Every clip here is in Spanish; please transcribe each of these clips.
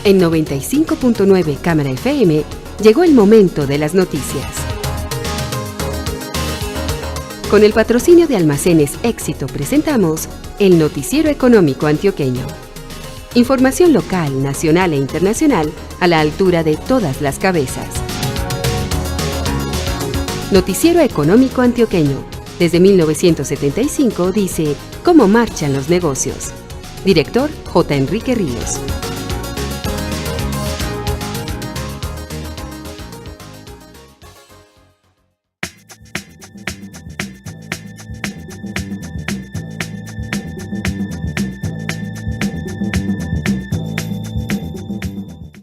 En 95.9 Cámara FM llegó el momento de las noticias. Con el patrocinio de Almacenes Éxito presentamos el Noticiero Económico Antioqueño. Información local, nacional e internacional a la altura de todas las cabezas. Noticiero Económico Antioqueño. Desde 1975 dice cómo marchan los negocios. Director J. Enrique Ríos.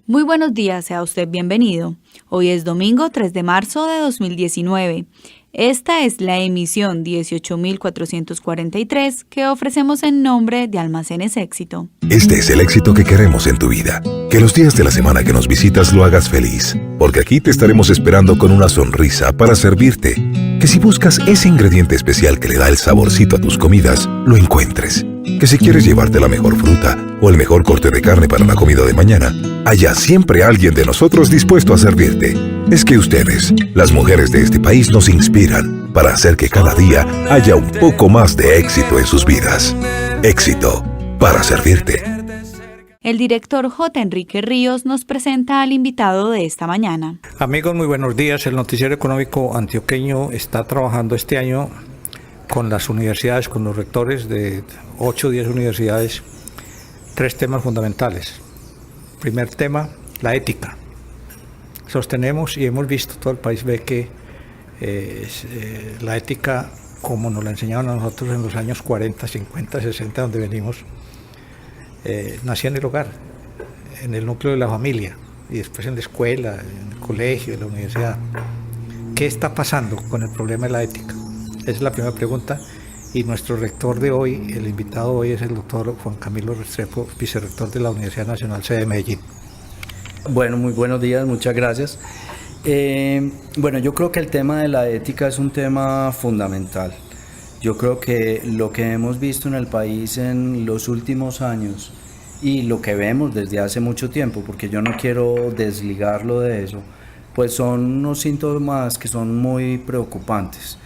Muy buenos días, sea usted bienvenido. Hoy es domingo 3 de marzo de 2019. Esta es la emisión 18.443 que ofrecemos en nombre de Almacenes Éxito. Este es el éxito que queremos en tu vida. Que los días de la semana que nos visitas lo hagas feliz, porque aquí te estaremos esperando con una sonrisa para servirte. Que si buscas ese ingrediente especial que le da el saborcito a tus comidas, lo encuentres. Que si quieres llevarte la mejor fruta o el mejor corte de carne para la comida de mañana, haya siempre alguien de nosotros dispuesto a servirte. Es que ustedes, las mujeres de este país, nos inspiran para hacer que cada día haya un poco más de éxito en sus vidas. Éxito para servirte. El director J. Enrique Ríos nos presenta al invitado de esta mañana. Amigos, muy buenos días. El Noticiero Económico Antioqueño está trabajando este año con las universidades, con los rectores de 8 o 10 universidades, 3 temas fundamentales. Primer tema, la ética. Sostenemos y hemos visto, todo el país ve que la ética, como nos la enseñaron a nosotros en los años 40, 50, 60, donde venimos, nacía en el hogar, en el núcleo de la familia, y después en la escuela, en el colegio, en la universidad. ¿Qué está pasando con el problema de la ética? Esa es la primera pregunta, y nuestro rector de hoy, el invitado hoy es el doctor Juan Camilo Restrepo, vicerrector de la Universidad Nacional sede de Medellín. Bueno, muy buenos días, muchas gracias. Bueno, yo creo que el tema de la ética es un tema fundamental. Yo creo que lo que hemos visto en el país en los últimos años y lo que vemos desde hace mucho tiempo, porque yo no quiero desligarlo de eso, pues son unos síntomas que son muy preocupantes.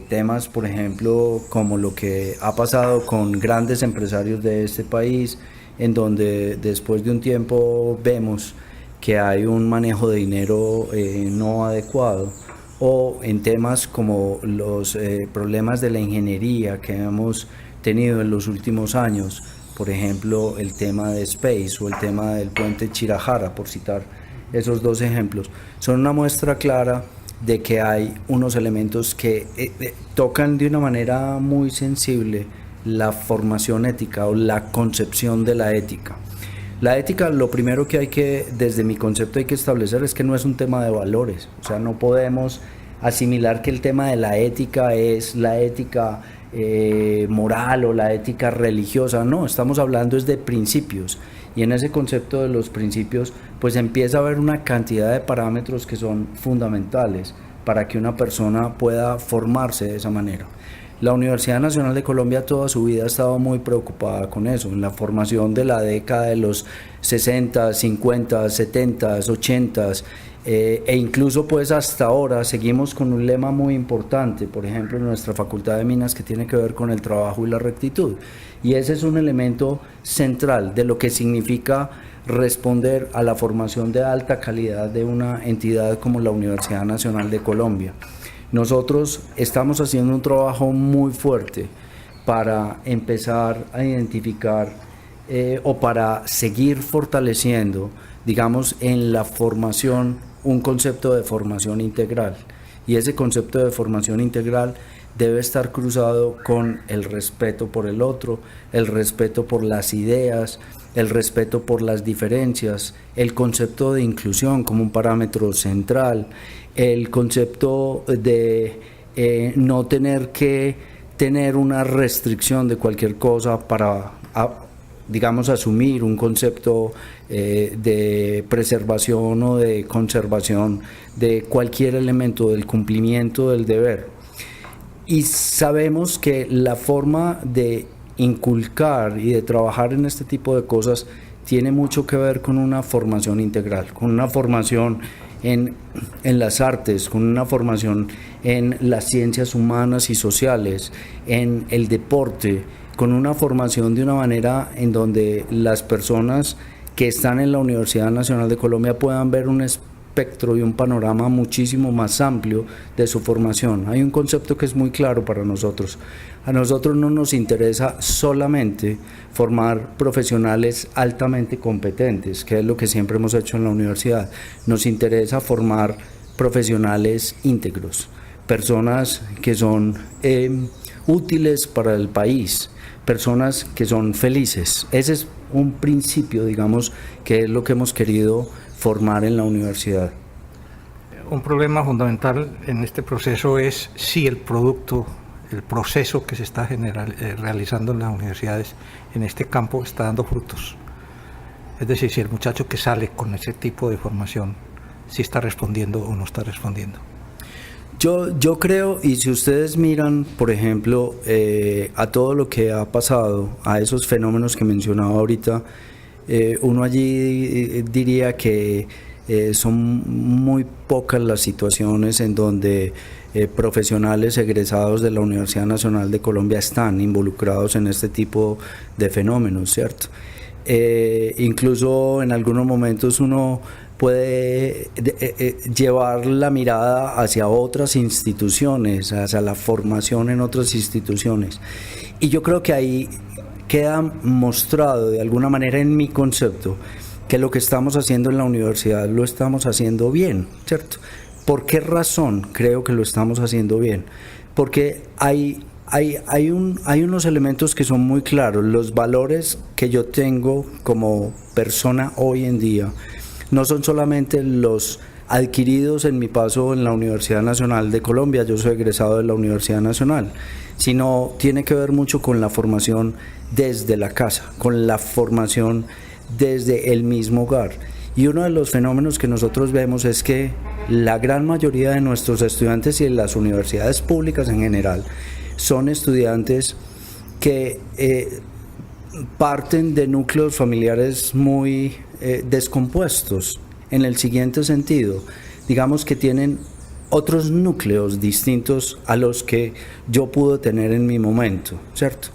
Temas, por ejemplo, como lo que ha pasado con grandes empresarios de este país, en donde después de un tiempo vemos que hay un manejo de dinero no adecuado, o en temas como los problemas de la ingeniería que hemos tenido en los últimos años, por ejemplo el tema de Space o el tema del puente Chirajara, por citar esos 2 ejemplos, son una muestra clara de que hay unos elementos que tocan de una manera muy sensible la formación ética o la concepción de la ética. La ética, lo primero que desde mi concepto hay que establecer es que no es un tema de valores, o sea, no podemos asimilar que el tema de la ética es la ética moral o la ética religiosa, no, estamos hablando es de principios, y en ese concepto de los principios pues empieza a haber una cantidad de parámetros que son fundamentales para que una persona pueda formarse de esa manera. La Universidad Nacional de Colombia toda su vida ha estado muy preocupada con eso, en la formación de la década de los 60, 50, 70, 80 e incluso pues hasta ahora seguimos con un lema muy importante, por ejemplo en nuestra Facultad de Minas, que tiene que ver con el trabajo y la rectitud, y ese es un elemento central de lo que significa responder a la formación de alta calidad de una entidad como la Universidad Nacional de Colombia. Nosotros estamos haciendo un trabajo muy fuerte para empezar a identificar o para seguir fortaleciendo, digamos, en la formación, un concepto de formación integral. Y ese concepto de formación integral debe estar cruzado con el respeto por el otro, el respeto por las ideas, el respeto por las diferencias, el concepto de inclusión como un parámetro central, el concepto de no tener que tener una restricción de cualquier cosa para, digamos, asumir un concepto de preservación o de conservación de cualquier elemento del cumplimiento del deber. Y sabemos que la forma de inculcar y de trabajar en este tipo de cosas tiene mucho que ver con una formación integral, con una formación en las artes, con una formación en las ciencias humanas y sociales, en el deporte, con una formación de una manera en donde las personas que están en la Universidad Nacional de Colombia puedan ver un espectro y un panorama muchísimo más amplio de su formación. Hay un concepto que es muy claro para nosotros. A nosotros no nos interesa solamente formar profesionales altamente competentes, que es lo que siempre hemos hecho en la universidad. Nos interesa formar profesionales íntegros, personas que son útiles para el país, personas que son felices. Ese es un principio, digamos, que es lo que hemos querido formar en la universidad. Un problema fundamental en este proceso es si el proceso que se está realizando en las universidades en este campo está dando frutos. Es decir, si el muchacho que sale con ese tipo de formación, si está respondiendo o no está respondiendo. Yo creo, y si ustedes miran, por ejemplo, a todo lo que ha pasado, a esos fenómenos que mencionaba ahorita, uno allí diría que son muy pocas las situaciones en donde profesionales egresados de la Universidad Nacional de Colombia están involucrados en este tipo de fenómenos, ¿cierto? Incluso en algunos momentos uno puede llevar la mirada hacia otras instituciones, hacia la formación en otras instituciones. Y yo creo que ahí queda mostrado de alguna manera en mi concepto que lo que estamos haciendo en la universidad lo estamos haciendo bien, ¿cierto? ¿Por qué razón creo que lo estamos haciendo bien? Porque hay unos elementos que son muy claros. Los valores que yo tengo como persona hoy en día no son solamente los adquiridos en mi paso en la Universidad Nacional de Colombia, yo soy egresado de la Universidad Nacional, sino tiene que ver mucho con la formación desde la casa, con la formación desde el mismo hogar. Y uno de los fenómenos que nosotros vemos es que la gran mayoría de nuestros estudiantes y en las universidades públicas en general son estudiantes que parten de núcleos familiares muy descompuestos, en el siguiente sentido, digamos que tienen otros núcleos distintos a los que yo pude tener en mi momento, ¿cierto?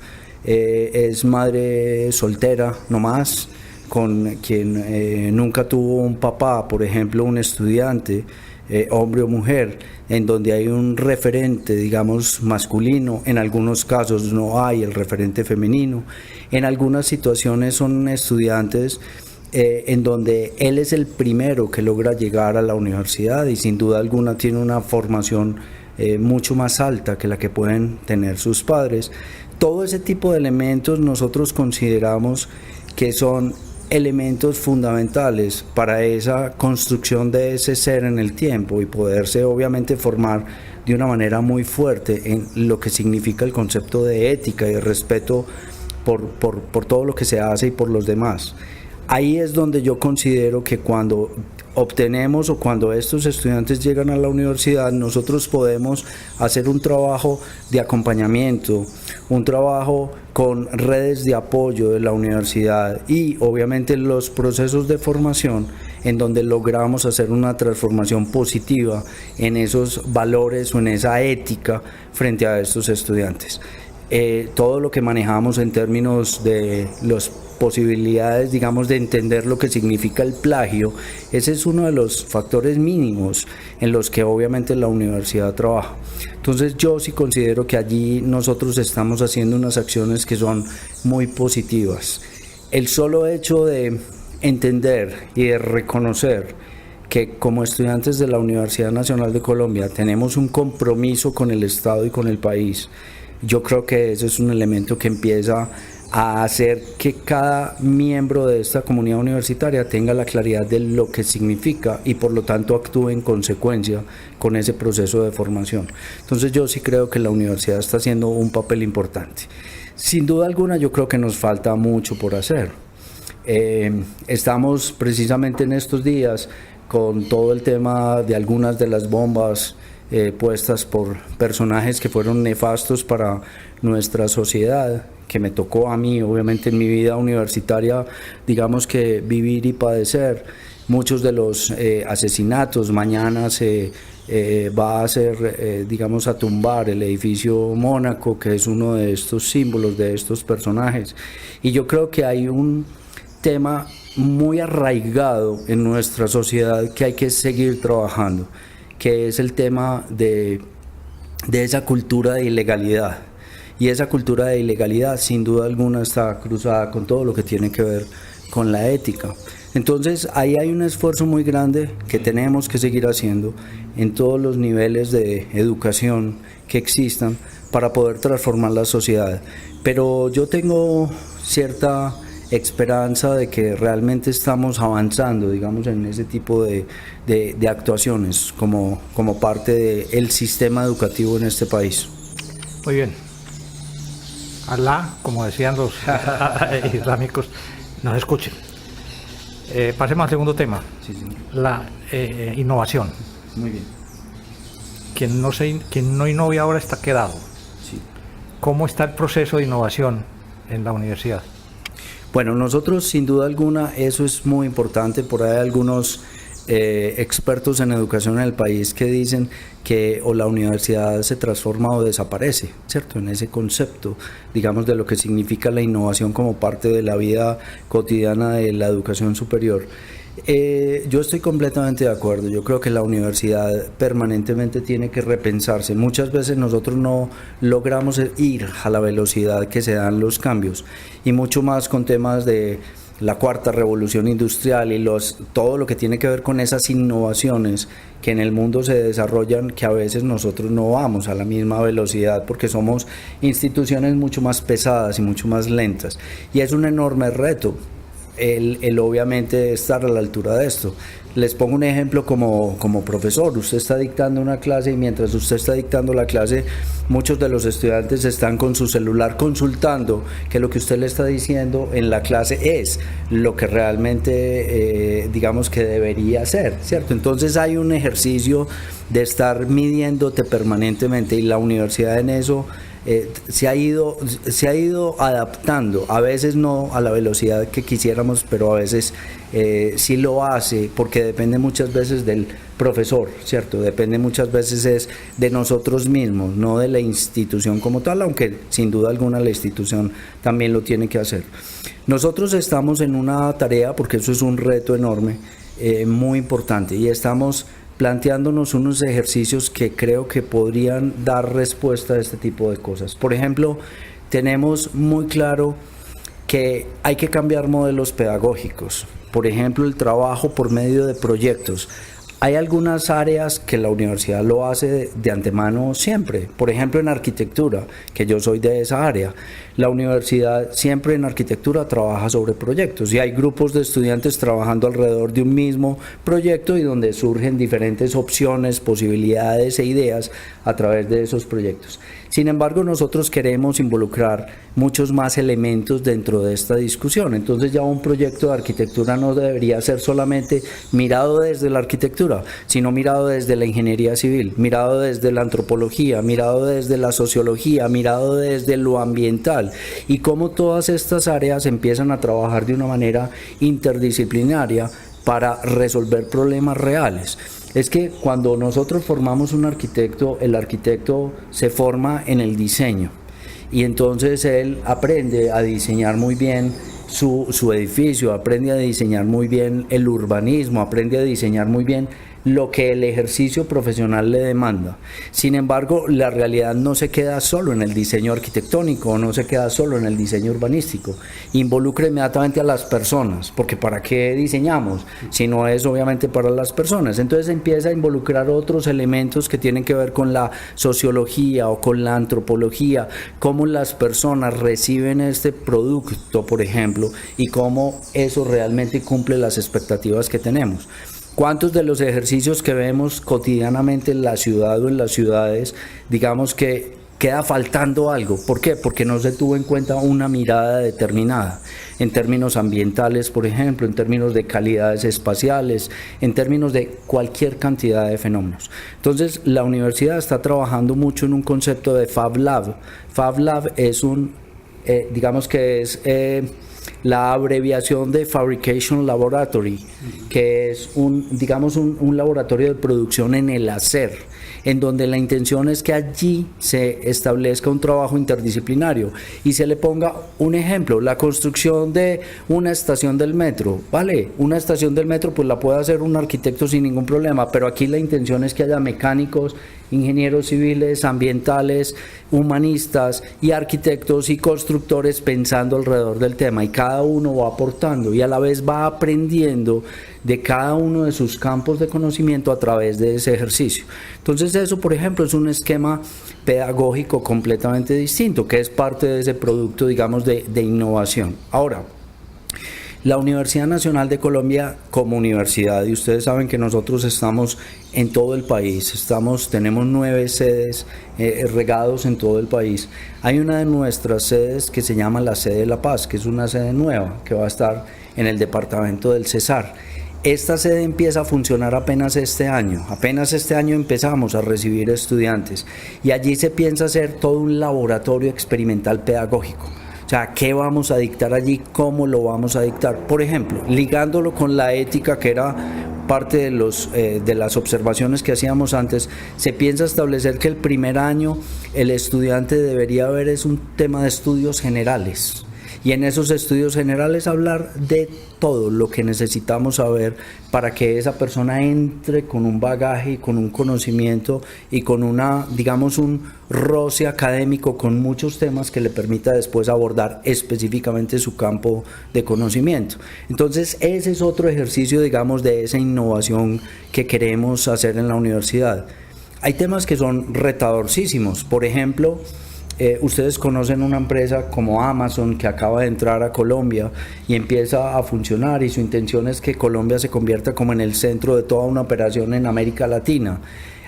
Es madre soltera, no más, con quien nunca tuvo un papá, por ejemplo, un estudiante, hombre o mujer, en donde hay un referente, digamos, masculino. En algunos casos no hay el referente femenino. En algunas situaciones son estudiantes en donde él es el primero que logra llegar a la universidad y sin duda alguna tiene una formación mucho más alta que la que pueden tener sus padres. Todo ese tipo de elementos nosotros consideramos que son elementos fundamentales para esa construcción de ese ser en el tiempo y poderse obviamente formar de una manera muy fuerte en lo que significa el concepto de ética y de respeto por todo lo que se hace y por los demás. Ahí es donde yo considero que cuando obtenemos o cuando estos estudiantes llegan a la universidad, nosotros podemos hacer un trabajo de acompañamiento, un trabajo con redes de apoyo de la universidad y obviamente los procesos de formación en donde logramos hacer una transformación positiva en esos valores o en esa ética frente a estos estudiantes. Todo lo que manejamos en términos de las posibilidades, digamos, de entender lo que significa el plagio, ese es uno de los factores mínimos en los que obviamente la universidad trabaja. Entonces yo sí considero que allí nosotros estamos haciendo unas acciones que son muy positivas. El solo hecho de entender y de reconocer que como estudiantes de la Universidad Nacional de Colombia tenemos un compromiso con el Estado y con el país, yo creo que ese es un elemento que empieza a hacer que cada miembro de esta comunidad universitaria tenga la claridad de lo que significa y por lo tanto actúe en consecuencia con ese proceso de formación. Entonces yo sí creo que la universidad está haciendo un papel importante. Sin duda alguna yo creo que nos falta mucho por hacer. Estamos precisamente en estos días con todo el tema de algunas de las bombas puestas por personajes que fueron nefastos para nuestra sociedad, que me tocó a mí, obviamente en mi vida universitaria, digamos que vivir y padecer. Muchos de los asesinatos, mañana se va a ser, digamos, a tumbar el edificio Mónaco, que es uno de estos símbolos de estos personajes. Y yo creo que hay un tema muy arraigado en nuestra sociedad que hay que seguir trabajando, que es el tema de esa cultura de ilegalidad. Y esa cultura de ilegalidad sin duda alguna está cruzada con todo lo que tiene que ver con la ética. Entonces ahí hay un esfuerzo muy grande que tenemos que seguir haciendo en todos los niveles de educación que existan para poder transformar la sociedad. Pero yo tengo cierta esperanza de que realmente estamos avanzando, digamos, en ese tipo de actuaciones como parte del sistema educativo en este país. Muy bien. Alá, como decían los islámicos, nos escuchen. Pasemos al segundo tema, Sí. la innovación. Muy bien. Quien no innove ahora está quedado. Sí. ¿Cómo está el proceso de innovación en la universidad? Bueno, nosotros sin duda alguna eso es muy importante. Por ahí hay algunos expertos en educación en el país que dicen que o la universidad se transforma o desaparece, ¿cierto? En ese concepto, digamos, de lo que significa la innovación como parte de la vida cotidiana de la educación superior. Yo estoy completamente de acuerdo. Yo creo que la universidad permanentemente tiene que repensarse. Muchas veces nosotros no logramos ir a la velocidad que se dan los cambios, y mucho más con temas de la cuarta revolución industrial y todo lo que tiene que ver con esas innovaciones que en el mundo se desarrollan, que a veces nosotros no vamos a la misma velocidad porque somos instituciones mucho más pesadas y mucho más lentas, y es un enorme reto el obviamente estar a la altura de esto. Les pongo un ejemplo como profesor. Usted está dictando una clase y mientras usted está dictando la clase, muchos de los estudiantes están con su celular consultando que lo que usted le está diciendo en la clase es lo que realmente digamos que debería ser, ¿cierto? Entonces hay un ejercicio de estar midiéndote permanentemente, y la universidad en eso se ha ido adaptando, a veces no a la velocidad que quisiéramos, pero a veces sí lo hace, porque depende muchas veces del profesor, ¿cierto? Depende muchas veces es de nosotros mismos, no de la institución como tal, aunque sin duda alguna la institución también lo tiene que hacer. Nosotros estamos en una tarea, porque eso es un reto enorme, muy importante, y estamos planteándonos unos ejercicios que creo que podrían dar respuesta a este tipo de cosas. Por ejemplo, tenemos muy claro que hay que cambiar modelos pedagógicos. Por ejemplo, el trabajo por medio de proyectos. Hay algunas áreas que la universidad lo hace de antemano siempre. Por ejemplo, en arquitectura, que yo soy de esa área. La universidad siempre en arquitectura trabaja sobre proyectos, y hay grupos de estudiantes trabajando alrededor de un mismo proyecto y donde surgen diferentes opciones, posibilidades e ideas a través de esos proyectos. Sin embargo, nosotros queremos involucrar muchos más elementos dentro de esta discusión. Entonces ya un proyecto de arquitectura no debería ser solamente mirado desde la arquitectura, sino mirado desde la ingeniería civil, mirado desde la antropología, mirado desde la sociología, mirado desde lo ambiental, y cómo todas estas áreas empiezan a trabajar de una manera interdisciplinaria para resolver problemas reales. Es que cuando nosotros formamos un arquitecto, el arquitecto se forma en el diseño, y entonces él aprende a diseñar muy bien su edificio, aprende a diseñar muy bien el urbanismo, aprende a diseñar muy bien lo que el ejercicio profesional le demanda. Sin embargo, la realidad no se queda solo en el diseño arquitectónico, no se queda solo en el diseño urbanístico. Involucra inmediatamente a las personas, porque ¿para qué diseñamos? Si no es obviamente para las personas. Entonces empieza a involucrar otros elementos que tienen que ver con la sociología o con la antropología, cómo las personas reciben este producto, por ejemplo, y cómo eso realmente cumple las expectativas que tenemos. ¿Cuántos de los ejercicios que vemos cotidianamente en la ciudad o en las ciudades, digamos que queda faltando algo? ¿Por qué? Porque no se tuvo en cuenta una mirada determinada, en términos ambientales, por ejemplo, en términos de calidades espaciales, en términos de cualquier cantidad de fenómenos. Entonces, la universidad está trabajando mucho en un concepto de Fab Lab. Fab Lab es un digamos que es la abreviación de Fabrication Laboratory, que es un laboratorio de producción en el hacer, en donde la intención es que allí se establezca un trabajo interdisciplinario y se le ponga un ejemplo, la construcción de una estación del metro, ¿vale? Una estación del metro pues la puede hacer un arquitecto sin ningún problema, pero aquí la intención es que haya mecánicos, ingenieros civiles, ambientales, humanistas y arquitectos y constructores pensando alrededor del tema, y cada uno va aportando y a la vez va aprendiendo de cada uno de sus campos de conocimiento a través de ese ejercicio. Entonces eso, por ejemplo, es un esquema pedagógico completamente distinto, que es parte de ese producto, digamos, de innovación. Ahora, la Universidad Nacional de Colombia como universidad, y ustedes saben que nosotros estamos en todo el país, tenemos 9 sedes regados en todo el país. Hay una de nuestras sedes que se llama la sede de La Paz, que es una sede nueva que va a estar en el departamento del Cesar. Esta sede empieza a funcionar apenas este año empezamos a recibir estudiantes y allí se piensa hacer todo un laboratorio experimental pedagógico. O sea, ¿qué vamos a dictar allí? ¿Cómo lo vamos a dictar? Por ejemplo, ligándolo con la ética, que era parte de las observaciones que hacíamos antes, se piensa establecer que el primer año el estudiante debería ver es un tema de estudios generales. Y en esos estudios generales hablar de todo lo que necesitamos saber para que esa persona entre con un bagaje, con un conocimiento y con un roce académico con muchos temas que le permita después abordar específicamente su campo de conocimiento. Entonces ese es otro ejercicio, digamos, de esa innovación que queremos hacer en la universidad. Hay temas que son retadorcísimos, por ejemplo, ustedes conocen una empresa como Amazon que acaba de entrar a Colombia y empieza a funcionar, y su intención es que Colombia se convierta como en el centro de toda una operación en América Latina.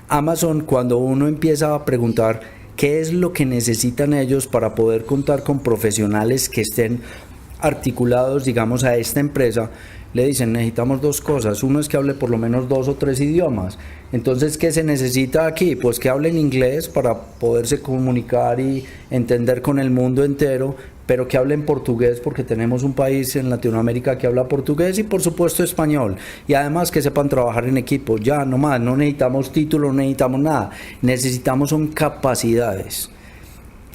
Amazon, cuando uno empieza a preguntar qué es lo que necesitan ellos para poder contar con profesionales que estén articulados, digamos, a esta empresa, le dicen: necesitamos 2 cosas, uno es que hable por lo menos 2 o 3 idiomas. Entonces, ¿qué se necesita aquí? Pues que hablen inglés para poderse comunicar y entender con el mundo entero, pero que hablen portugués porque tenemos un país en Latinoamérica que habla portugués, y por supuesto español, y además que sepan trabajar en equipo. Ya, no más, no necesitamos título, no necesitamos nada, necesitamos son capacidades.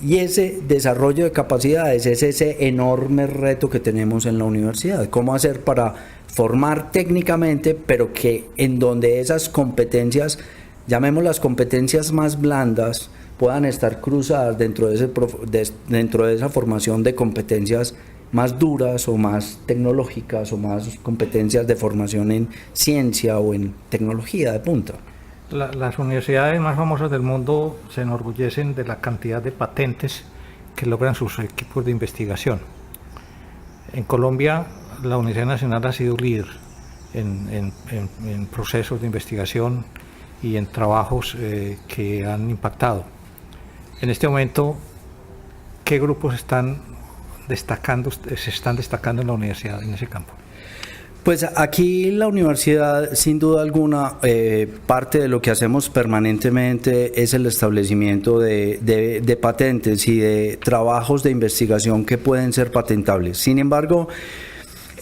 Y ese desarrollo de capacidades es ese enorme reto que tenemos en la universidad. ¿Cómo hacer para formar técnicamente, pero que en donde esas competencias, llamémoslas competencias más blandas, puedan estar cruzadas dentro de esa formación de competencias más duras o más tecnológicas o más competencias de formación en ciencia o en tecnología de punta? Las universidades más famosas del mundo se enorgullecen de la cantidad de patentes que logran sus equipos de investigación. En Colombia, la Universidad Nacional ha sido líder en procesos de investigación y en trabajos que han impactado. En este momento, ¿qué grupos se están destacando en la universidad en ese campo? Pues aquí la universidad, sin duda alguna, parte de lo que hacemos permanentemente es el establecimiento de patentes y de trabajos de investigación que pueden ser patentables. Sin embargo,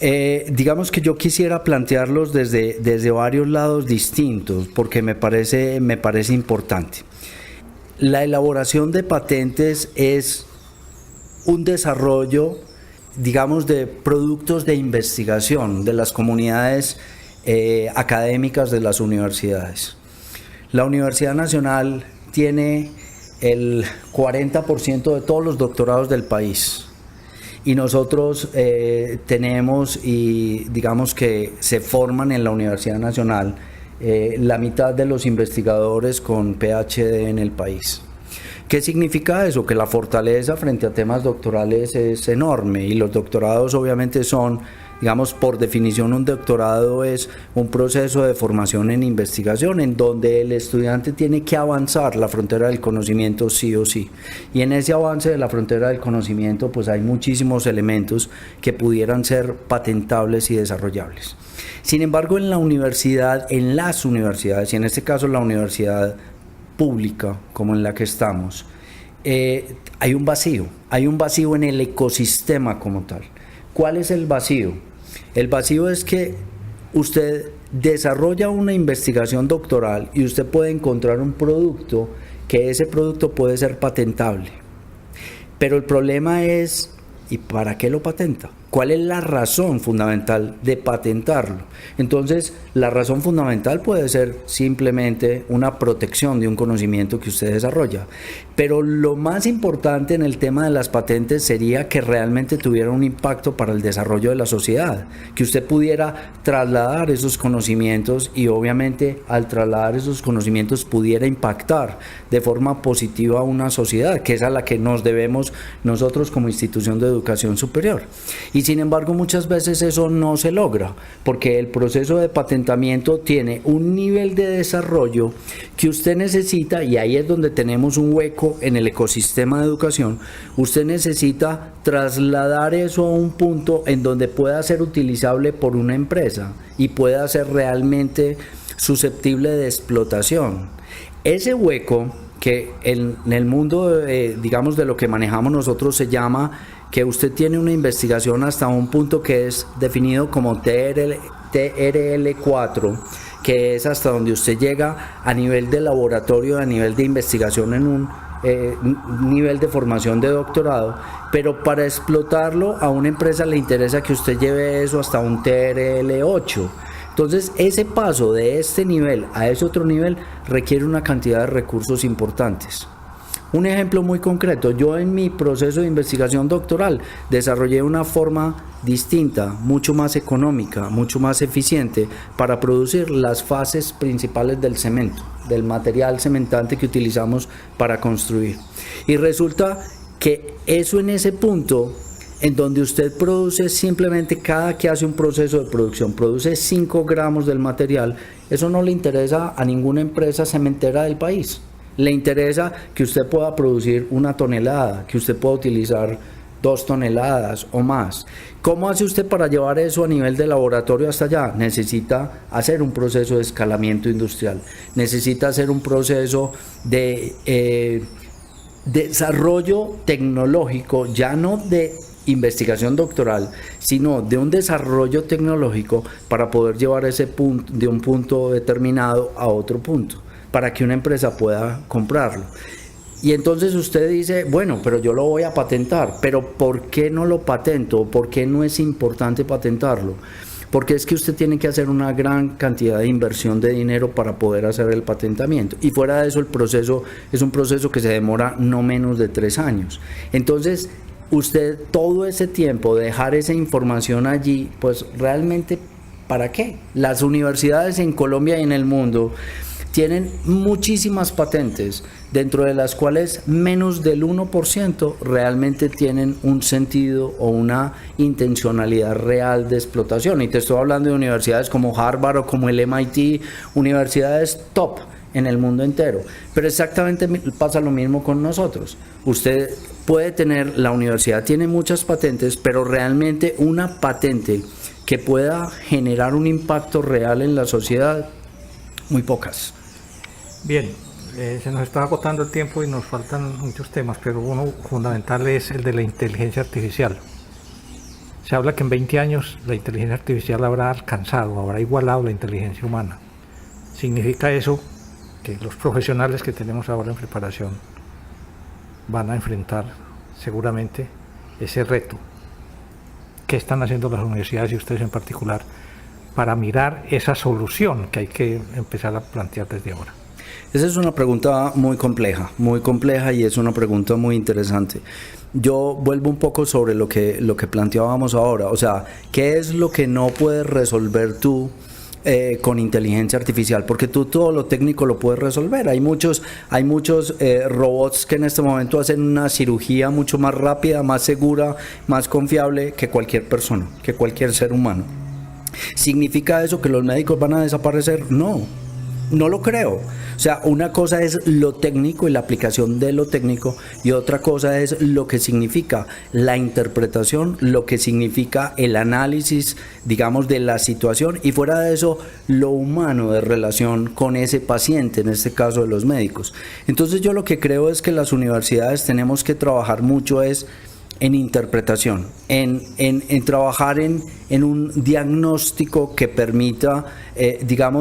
digamos que yo quisiera plantearlos desde varios lados distintos, porque me parece importante. La elaboración de patentes es un desarrollo, digamos, de productos de investigación de las comunidades académicas de las universidades. La Universidad Nacional tiene el 40% de todos los doctorados del país, y nosotros tenemos, y digamos que se forman en la Universidad Nacional la mitad de los investigadores con PhD en el país. ¿Qué significa eso? Que la fortaleza frente a temas doctorales es enorme, y los doctorados obviamente son, digamos, por definición un doctorado es un proceso de formación en investigación en donde el estudiante tiene que avanzar la frontera del conocimiento sí o sí, y en ese avance de la frontera del conocimiento pues hay muchísimos elementos que pudieran ser patentables y desarrollables. Sin embargo, en las universidades, y en este caso la universidad pública como en la que estamos, hay un vacío en el ecosistema como tal. ¿Cuál es el vacío? El vacío es que usted desarrolla una investigación doctoral y usted puede encontrar un producto que ese producto puede ser patentable. Pero el problema es, ¿y para qué lo patenta? ¿Cuál es la razón fundamental de patentarlo? Entonces, la razón fundamental puede ser simplemente una protección de un conocimiento que usted desarrolla. Pero lo más importante en el tema de las patentes sería que realmente tuviera un impacto para el desarrollo de la sociedad, que usted pudiera trasladar esos conocimientos y obviamente al trasladar esos conocimientos pudiera impactar de forma positiva a una sociedad, que es a la que nos debemos nosotros como institución de educación superior. Y sin embargo muchas veces eso no se logra, porque el proceso de patentamiento tiene un nivel de desarrollo que usted necesita, y ahí es donde tenemos un hueco en el ecosistema de educación. Usted necesita trasladar eso a un punto en donde pueda ser utilizable por una empresa y pueda ser realmente susceptible de explotación. Ese hueco que en el mundo, digamos, de lo que manejamos nosotros se llama que usted tiene una investigación hasta un punto que es definido como TRL4, que es hasta donde usted llega a nivel de laboratorio, a nivel de investigación en un nivel de formación de doctorado, pero para explotarlo a una empresa le interesa que usted lleve eso hasta un TRL8. Entonces, ese paso de este nivel a ese otro nivel requiere una cantidad de recursos importantes. Un ejemplo muy concreto, yo en mi proceso de investigación doctoral desarrollé una forma distinta, mucho más económica, mucho más eficiente para producir las fases principales del cemento, del material cementante que utilizamos para construir. Y resulta que eso en ese punto en donde usted produce simplemente cada que hace un proceso de producción, produce 5 gramos del material, eso no le interesa a ninguna empresa cementera del país. Le interesa que usted pueda producir 1 tonelada, que usted pueda utilizar 2 toneladas o más. ¿Cómo hace usted para llevar eso a nivel de laboratorio hasta allá? Necesita hacer un proceso de escalamiento industrial, necesita hacer un proceso de desarrollo tecnológico, ya no de investigación doctoral, sino de un desarrollo tecnológico para poder llevar ese punto de un punto determinado a otro punto, para que una empresa pueda comprarlo. Y entonces usted dice, bueno, pero yo lo voy a patentar, pero ¿por qué no lo patento? ¿Por qué no es importante patentarlo? Porque es que usted tiene que hacer una gran cantidad de inversión de dinero para poder hacer el patentamiento. Y fuera de eso, el proceso es un proceso que se demora no menos de 3 años. Entonces, usted todo ese tiempo dejar esa información allí, pues realmente, ¿para qué? Las universidades en Colombia y en el mundo tienen muchísimas patentes, dentro de las cuales menos del 1% realmente tienen un sentido o una intencionalidad real de explotación. Y te estoy hablando de universidades como Harvard o como el MIT, universidades top en el mundo entero. Pero exactamente pasa lo mismo con nosotros. Usted puede tener, la universidad tiene muchas patentes, pero realmente una patente que pueda generar un impacto real en la sociedad, muy pocas. Bien, se nos está agotando el tiempo y nos faltan muchos temas, pero uno fundamental es el de la inteligencia artificial. Se habla que en 20 años la inteligencia artificial habrá alcanzado, habrá igualado la inteligencia humana. ¿Significa eso que los profesionales que tenemos ahora en preparación van a enfrentar seguramente ese reto? ¿Qué están haciendo las universidades y ustedes en particular para mirar esa solución que hay que empezar a plantear desde ahora? Esa es una pregunta muy compleja y es una pregunta muy interesante. Yo vuelvo un poco sobre lo que planteábamos ahora, o sea, ¿qué es lo que no puedes resolver tú con inteligencia artificial? Porque tú todo lo técnico lo puedes resolver. Hay muchos robots que en este momento hacen una cirugía mucho más rápida, más segura, más confiable que cualquier persona, que cualquier ser humano. ¿Significa eso que los médicos van a desaparecer? No. No lo creo. O sea, una cosa es lo técnico y la aplicación de lo técnico, y otra cosa es lo que significa la interpretación, lo que significa el análisis, digamos, de la situación, y fuera de eso, lo humano de relación con ese paciente, en este caso de los médicos. Entonces yo lo que creo es que las universidades tenemos que trabajar mucho es en interpretación, en trabajar en un diagnóstico que permita, digamos,